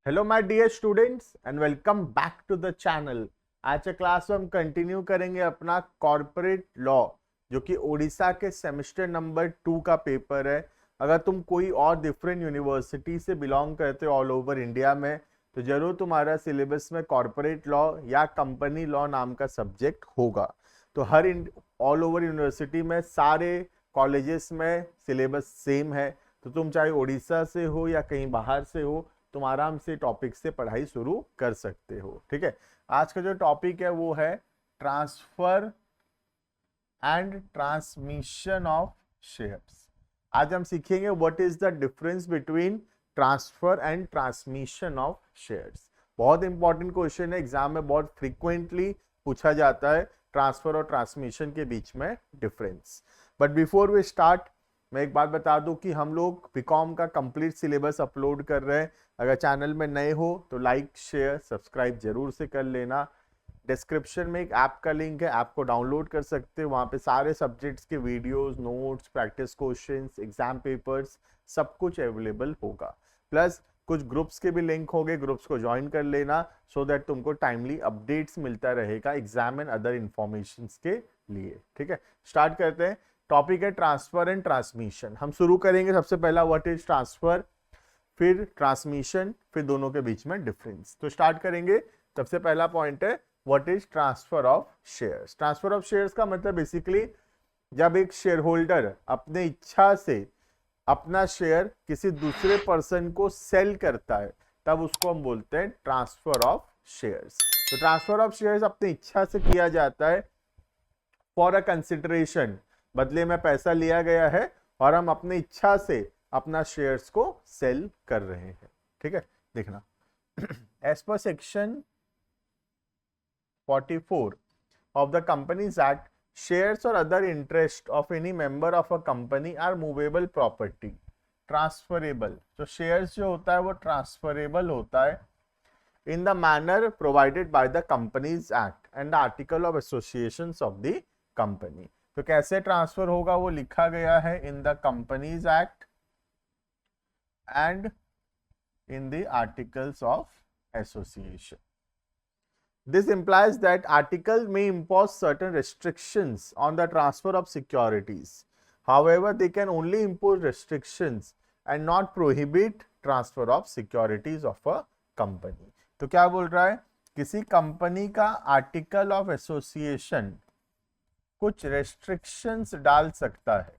Hello my dear students and welcome back to the channel. आज के class में हम कंटिन्यू करेंगे अपना कॉर्पोरेट लॉ, जो कि ओडिशा के सेमेस्टर नंबर 2 का पेपर है। अगर तुम कोई और डिफरेंट यूनिवर्सिटी से बिलोंग करते हो ऑल ओवर इंडिया में, तो जरूर तुम्हारा सिलेबस में कॉर्पोरेट लॉ या कंपनी लॉ नाम का सब्जेक्ट होगा। तो हर ऑल ओवर यूनिवर्सिटी में सारे कॉलेजेस में सिलेबस सेम है। तो तुम चाहे ओडिशा से हो या कहीं बाहर से हो, तुम आराम से टॉपिक से पढ़ाई शुरू कर सकते हो। ठीक है, आज का जो टॉपिक है वो है transfer and transmission of shares. आज हम सीखेंगे what is the difference between transfer and transmission of shares. बहुत इंपॉर्टेंट क्वेश्चन है, एग्जाम में बहुत फ्रीक्वेंटली पूछा जाता है ट्रांसफर और ट्रांसमिशन के बीच में difference. But before we start, मैं एक बात बता दूं कि हम लोग बीकॉम का कंप्लीट सिलेबस अपलोड कर रहे हैं। अगर चैनल में नए हो तो लाइक शेयर सब्सक्राइब जरूर से कर लेना। डिस्क्रिप्शन में एक ऐप का लिंक है, ऐप को डाउनलोड कर सकते हो। वहाँ पे सारे सब्जेक्ट्स के videos, notes, practice questions, exam papers सब कुछ अवेलेबल होगा। प्लस कुछ ग्रुप्स के भी लिंक होंगे, ग्रुप्स को ज्वाइन कर लेना सो दैट तुमको टाइमली अपडेट्स मिलता रहेगा एग्जाम एंड अदर इंफॉर्मेशन के लिए। ठीक है, स्टार्ट करते हैं। टॉपिक है ट्रांसफर एंड ट्रांसमिशन। हम शुरू करेंगे सबसे पहला व्हाट इज ट्रांसफर, फिर ट्रांसमिशन, फिर दोनों के बीच में डिफरेंस। तो स्टार्ट करेंगे। सबसे पहला पॉइंट है what is transfer of shares. Transfer of shares का मतलब बेसिकली जब एक शेयर होल्डर अपने इच्छा से अपना शेयर किसी दूसरे पर्सन को सेल करता है, तब उसको हम बोलते हैं ट्रांसफर ऑफ शेयर्स। तो ट्रांसफर ऑफ शेयर्स अपनी इच्छा से किया जाता है फॉर अ कंसिडरेशन, बदले में पैसा लिया गया है और हम अपनी इच्छा से अपना शेयर्स को सेल कर रहे हैं। ठीक है, देखना एज पर section 44 of the Companies Act, shares or other interest of any member of a company are movable property, transferable। तो shares जो होता है वो transferable होता है in the manner provided by the Companies Act and the article of associations of the company। तो कैसे transfer होगा वो लिखा गया है in the companies act and in the articles of association. This implies that article may impose certain restrictions on the transfer of securities. However, they can only impose restrictions and not prohibit transfer of securities of a company। तो क्या बोल रहा है, किसी company का article of association कुछ restrictions डाल सकता है।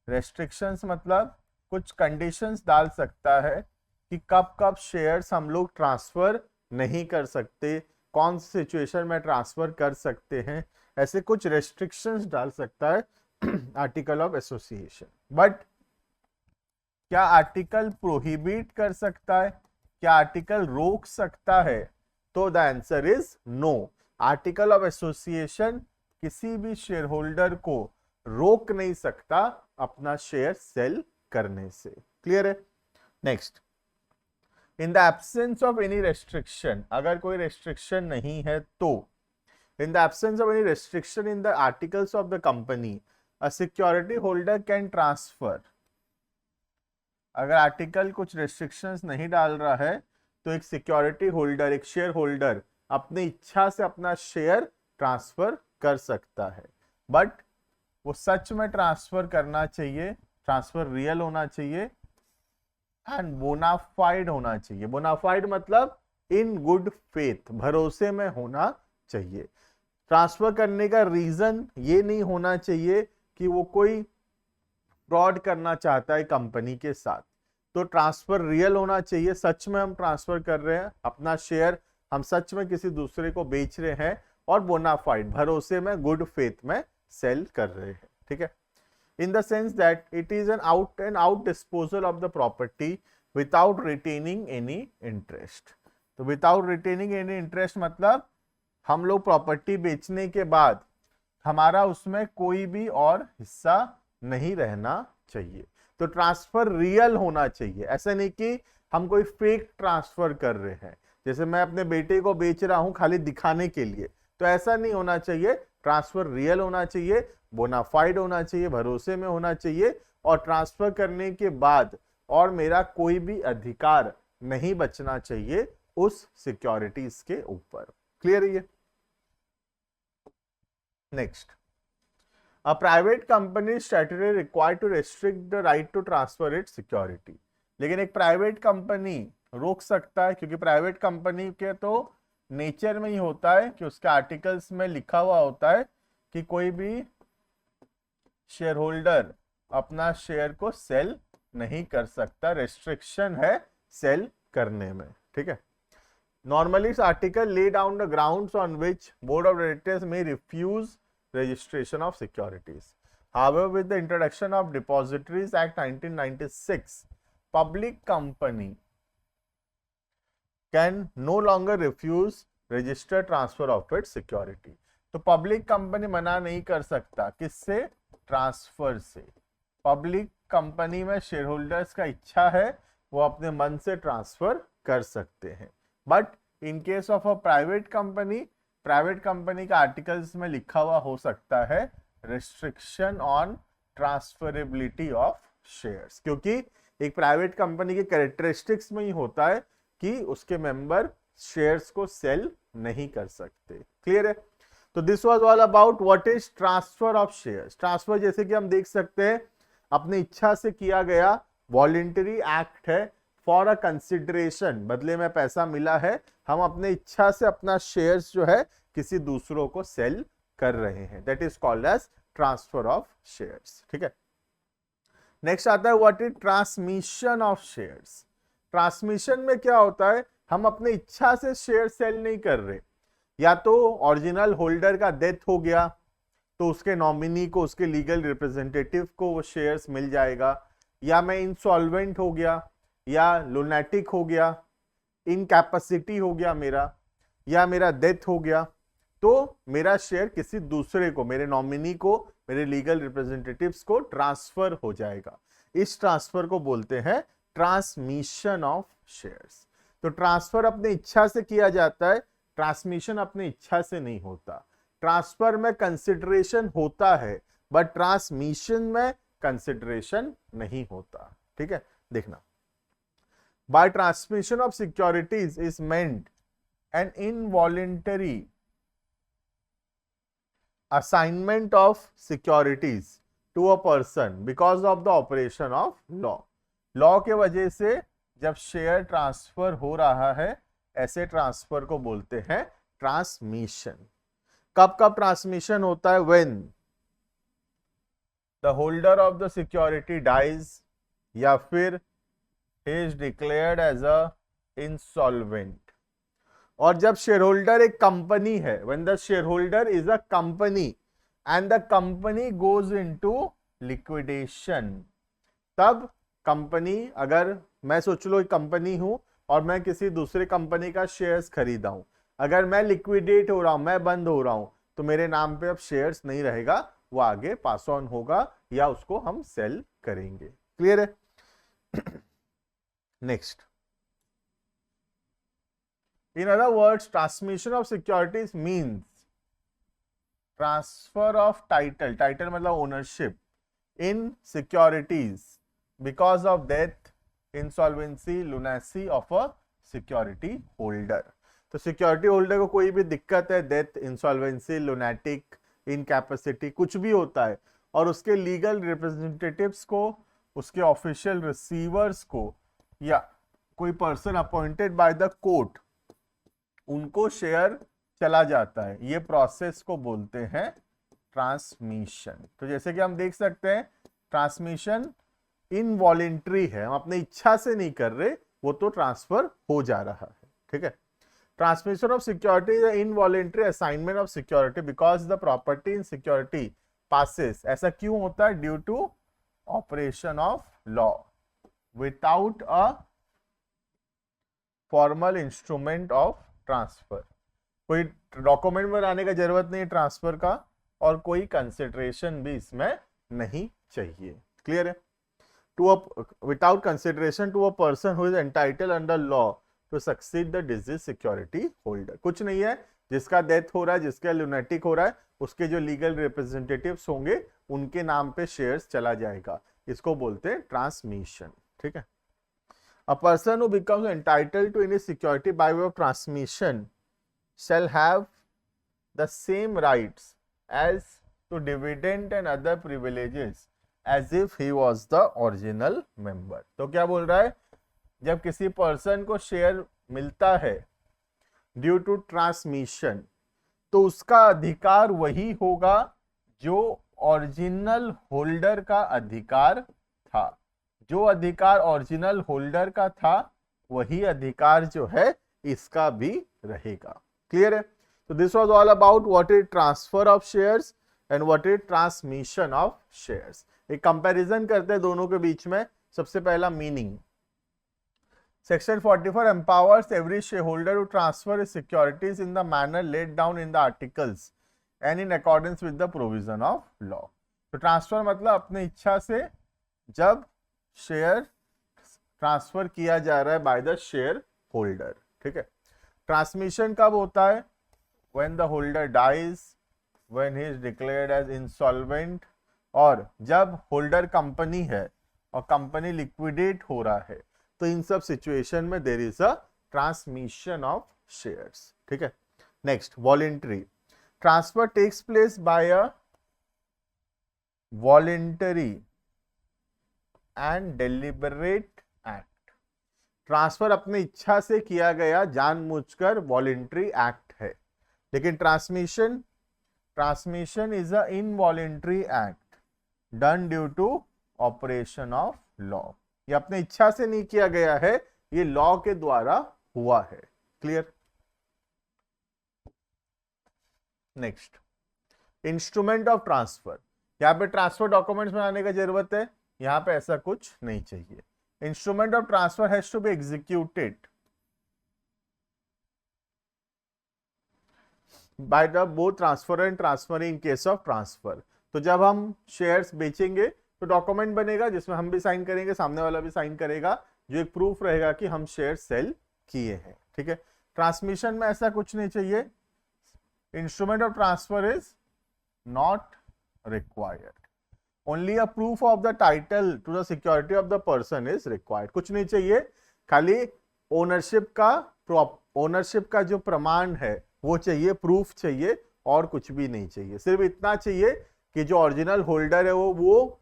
रेस्ट्रिक्शंस मतलब कुछ कंडीशंस डाल सकता है कि कब कब शेयर्स हम लोग ट्रांसफर नहीं कर सकते, कौन सी सिचुएशन में ट्रांसफर कर सकते हैं, ऐसे कुछ रेस्ट्रिक्शंस डाल सकता है आर्टिकल ऑफ एसोसिएशन। बट क्या आर्टिकल प्रोहिबिट कर सकता है, क्या आर्टिकल रोक सकता है? तो the answer is no. Article of association किसी भी शेयर होल्डर को रोक नहीं सकता अपना शेयर सेल करने से। क्लियर है? Next, in the absence of any restriction, अगर कोई रेस्ट्रिक्शन नहीं है तो in the absence of any restriction in the articles of the company a security holder can transfer. अगर आर्टिकल कुछ रेस्ट्रिक्शंस नहीं डाल रहा है तो एक सिक्योरिटी होल्डर, एक शेयर होल्डर अपनी इच्छा से अपना शेयर ट्रांसफर कर सकता है। बट वो सच में ट्रांसफर करना चाहिए, ट्रांसफर रियल होना चाहिए एंड बोनाफाइड होना चाहिए। बोनाफाइड मतलब इन गुड फेथ, भरोसे में होना चाहिए। ट्रांसफर करने का रीजन ये नहीं होना चाहिए कि वो कोई फ्रॉड करना चाहता है कंपनी के साथ। तो ट्रांसफर रियल होना चाहिए, सच में हम ट्रांसफर कर रहे हैं अपना शेयर, हम सच में किसी दूसरे को बेच रहे हैं और बोनाफाइड, भरोसे में, गुड फेथ में सेल कर रहे हैं। ठीक है, in the sense that it is an out disposal of the property without retaining any interest। तो without retaining any interest मतलब हम लोग प्रॉपर्टी बेचने के बाद हमारा उसमें कोई भी और हिस्सा नहीं रहना चाहिए। तो ट्रांसफर रियल होना चाहिए, ऐसा नहीं कि हम कोई फेक ट्रांसफर कर रहे हैं, जैसे मैं अपने बेटे को बेच रहा हूं खाली दिखाने के लिए, तो ऐसा नहीं होना चाहिए। ट्रांसफर रियल होना चाहिए, बोनाफाइड होना चाहिए, भरोसे में होना चाहिए और ट्रांसफर करने के बाद और मेरा कोई भी अधिकार नहीं बचना चाहिए उस सिक्योरिटीज के ऊपर। क्लियर है ये? Next, a private company statutory required to restrict the right to transfer its security. लेकिन एक प्राइवेट कंपनी रोक सकता है, क्योंकि प्राइवेट कंपनी के तो नेचर में ही होता है कि उसके आर्टिकल्स में लिखा हुआ होता है कि कोई भी शेयर होल्डर अपना शेयर को सेल नहीं कर सकता, रेस्ट्रिक्शन है सेल करने में। ठीक है, नॉर्मली इस article lay down the grounds on which board of directors में refuse registration of securities. However, with the introduction of Depositories Act 1996, public company can no longer refuse register transfer of its security. तो public company मना नहीं कर सकता, किससे? Transfer से। Public company में share holders का इच्छा है वो अपने मन से ट्रांसफर कर सकते हैं, but in case of a private company का आर्टिकल्स में लिखा हुआ हो सकता है restriction on transferability of shares, क्योंकि एक प्राइवेट कंपनी के कैरेक्टरिस्टिक्स में ही होता है कि उसके मेंबर शेयर्स को सेल नहीं कर सकते। क्लियर है? तो this was all about what is transfer of shares. Transfer जैसे कि हम देख सकते हैं अपनी इच्छा से किया गया वॉलेंटरी एक्ट है, फॉर अ कंसिडरेशन, बदले में पैसा मिला है, हम अपने इच्छा से अपना शेयर्स जो है किसी दूसरों को सेल कर रहे हैं, that is called as transfer of shares. ठीक है, नेक्स्ट आता है what is transmission of shares. Transmission में क्या होता है, हम अपने इच्छा से शेयर सेल नहीं कर रहे, या तो ओरिजिनल होल्डर का डेथ हो गया तो उसके नॉमिनी को, उसके लीगल रिप्रेजेंटेटिव को वो शेयर्स मिल जाएगा, या मैं इंसॉल्वेंट हो गया, या लुनेटिक हो गया, इनकैपेसिटी हो गया मेरा, या मेरा डेथ हो गया, तो मेरा शेयर किसी दूसरे को, मेरे नॉमिनी को, मेरे लीगल रिप्रेजेंटेटिव्स को ट्रांसफर हो जाएगा। इस ट्रांसफर को बोलते हैं ट्रांसमिशन ऑफ शेयर्स। तो ट्रांसफर अपने इच्छा से किया जाता है, ट्रांसमिशन अपनी इच्छा से नहीं होता। ट्रांसफर में कंसिडरेशन होता है, बट ट्रांसमिशन में कंसिडरेशन नहीं होता। ठीक है, देखना, by transmission of securities is meant an involuntary assignment of securities to a person because of the operation of law. Law के वजह से जब शेयर ट्रांसफर हो रहा है, ऐसे ट्रांसफर को बोलते हैं ट्रांसमिशन। कब कब ट्रांसमिशन होता है? when the holder of the security dies, या फिर he is declared as a insolvent, और जब शेयर होल्डर एक कंपनी है, when the shareholder is a company and the company goes into liquidation, तब कंपनी, अगर मैं सोच लो एक कंपनी हूं और मैं किसी दूसरे कंपनी का शेयर्स खरीदा हूं, अगर मैं लिक्विडेट हो रहा हूं, मैं बंद हो रहा हूं, तो मेरे नाम पे अब शेयर्स नहीं रहेगा, वो आगे पास ऑन होगा या उसको हम सेल करेंगे। क्लियर है? Next, in other words, transmission of securities means transfer of title मतलब ownership in securities because of death, insolvency, lunacy of a security holder. तो सिक्योरिटी होल्डर को कोई भी दिक्कत है, डेथ, इंसॉल्वेंसी, लुनेटिक, इनकैपेसिटी, कुछ भी होता है, और उसके लीगल रिप्रेजेंटेटिव्स को, उसके ऑफिशियल रिसीवर्स को, या कोई person appointed by the court, उनको शेयर चला जाता है, ये प्रोसेस को बोलते हैं ट्रांसमिशन। तो जैसे कि हम देख सकते हैं ट्रांसमिशन इनवॉलेंट्री है, हम अपनी इच्छा से नहीं कर रहे, वो तो ट्रांसफर हो जा रहा है। ठीक है, transmission of security is involuntary assignment of security because the property in security passes. ऐसा क्यों होता है? Due to operation of law without a formal instrument of transfer. कोई डॉक्यूमेंट बनाने का जरूरत नहीं है ट्रांसफर का, और कोई कंसिडरेशन भी इसमें नहीं चाहिए। क्लियर है? To a without consideration to a person who is entitled under law to succeed the deceased security holder. कुछ नहीं है, जिसका डेथ हो रहा है, जिसका लुनेटिक हो रहा है, उसके जो लीगल रिप्रेजेंटेटिव्स होंगे उनके नाम पे शेयर्स चला जाएगा, इसको बोलते हैं ट्रांसमिशन। ठीक है, A person who becomes entitled to any security by way of transmission shall have the same rights as to dividend and other privileges as if he was the original member. तो क्या बोल रहा है, जब किसी person को share मिलता है ड्यू टू ट्रांसमिशन, तो उसका अधिकार वही होगा जो ओरिजिनल होल्डर का अधिकार था. जो अधिकार ओरिजिनल होल्डर का था वही अधिकार जो है इसका भी रहेगा. क्लियर है? So this was all about what is transfer of shares and what is transmission of shares. एक कंपैरिजन करते हैं दोनों के बीच में. सबसे पहला meaning. Section 44 empowers every shareholder to transfer his securities in the manner laid down in the articles and in accordance with the provision of law. तो ट्रांसफर मतलब अपने इच्छा से जब शेयर ट्रांसफर किया जा रहा है बाय द शेयर होल्डर. ठीक है. ट्रांसमिशन कब होता है? when the holder dies, when he is declared as insolvent, और जब होल्डर कंपनी है और कंपनी लिक्विडेट हो रहा है, तो इन सब सिचुएशन में there is a transmission of shares. ठीक है. Next, voluntary. Transfer takes place by a voluntary and deliberate act. Transfer अपनी इच्छा से किया गया जानबूझकर वॉलेंटरी एक्ट है. लेकिन transmission is a involuntary act done due to operation of law. ये अपने इच्छा से नहीं किया गया है, ये लॉ के द्वारा हुआ है. Clear? Next, instrument of transfer. यहां पे ट्रांसफर डॉक्यूमेंट्स बनाने की जरूरत है, यहां पे ऐसा कुछ नहीं चाहिए. Instrument of transfer has to be executed by the both transfer and transfer in case of transfer. तो जब हम शेयर्स बेचेंगे तो डॉक्यूमेंट बनेगा जिसमें हम भी साइन करेंगे, सामने वाला भी साइन करेगा, जो एक प्रूफ रहेगा कि हम शेयर सेल किए हैं. ठीक है. ट्रांसमिशन में ऐसा कुछ नहीं चाहिए. Instrument of transfer is not required. Only a proof of the title to the security of the person is required. कुछ नहीं चाहिए, खाली ओनरशिप का जो प्रमाण है वो चाहिए, प्रूफ चाहिए, और कुछ भी नहीं चाहिए. सिर्फ इतना चाहिए कि जो ओरिजिनल होल्डर है वो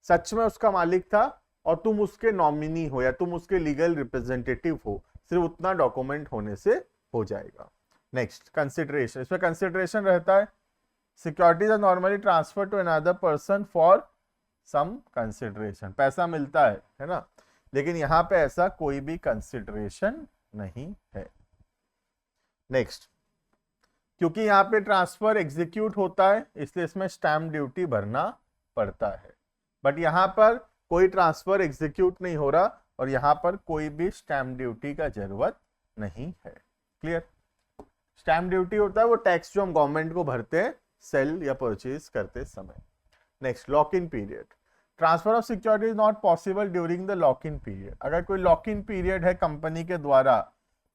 सच में उसका मालिक था और तुम उसके नॉमिनी हो या तुम उसके लीगल रिप्रेजेंटेटिव हो. सिर्फ उतना डॉक्यूमेंट होने से हो जाएगा. Next, consideration. इसमें कंसिडरेशन रहता है. Securities are normally transfer to another person for some consideration. पैसा मिलता है ना, लेकिन यहां पे ऐसा कोई भी कंसिडरेशन नहीं है. नेक्स्ट, क्योंकि यहाँ पे ट्रांसफर एग्जीक्यूट होता है इसलिए इसमें स्टैम्प ड्यूटी भरना पड़ता है. बट यहाँ पर कोई ट्रांसफर एग्जीक्यूट नहीं हो रहा और यहाँ पर कोई भी स्टैम्प ड्यूटी का जरूरत नहीं है. क्लियर? स्टैम्प ड्यूटी होता है वो टैक्स जो हम गवर्नमेंट को भरते हैं सेल या परचेज करते समय. Next, lock in period. Transfer of security is not possible during the lock in period. अगर कोई लॉक इन पीरियड है कंपनी के द्वारा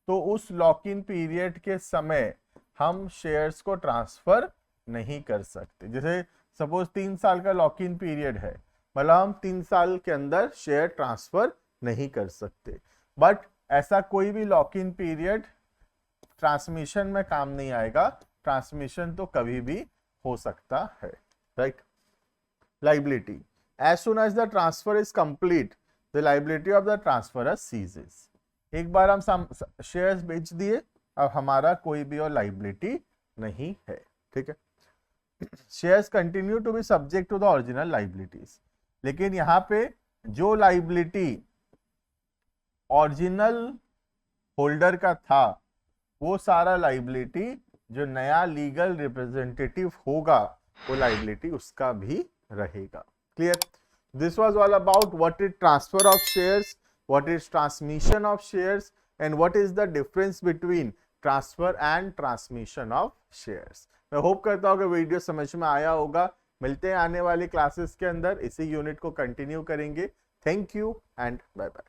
तो उस लॉक इन पीरियड के समय हम शेयर्स को ट्रांसफर नहीं कर सकते. जैसे सपोज 3 साल का लॉक इन पीरियड है, मतलब हम 3 साल के अंदर शेयर ट्रांसफर नहीं कर सकते. बट ऐसा कोई भी लॉक इन पीरियड ट्रांसमिशन में काम नहीं आएगा. ट्रांसमिशन तो कभी भी हो सकता है. Right? Liability. As soon as the transfer is complete the liability of the transfer ceases. एक बार हम शेयर्स बेच दिए, अब हमारा कोई भी और लाइबिलिटी नहीं है. ठीक है. Shares continue to be subject to the original liabilities. लेकिन यहाँ पे जो लाइबिलिटी ओरिजिनल होल्डर का था वो सारा लाइबिलिटी जो नया लीगल रिप्रेजेंटेटिव होगा वो लाइबिलिटी उसका भी रहेगा. Clear? This was all about what is transfer of shares, what is transmission of shares and what is the difference between transfer and transmission of shares. मैं होप करता हूँ कि वीडियो समझ में आया होगा. मिलते हैं आने वाली क्लासेस के अंदर, इसी यूनिट को कंटिन्यू करेंगे. Thank you and bye bye.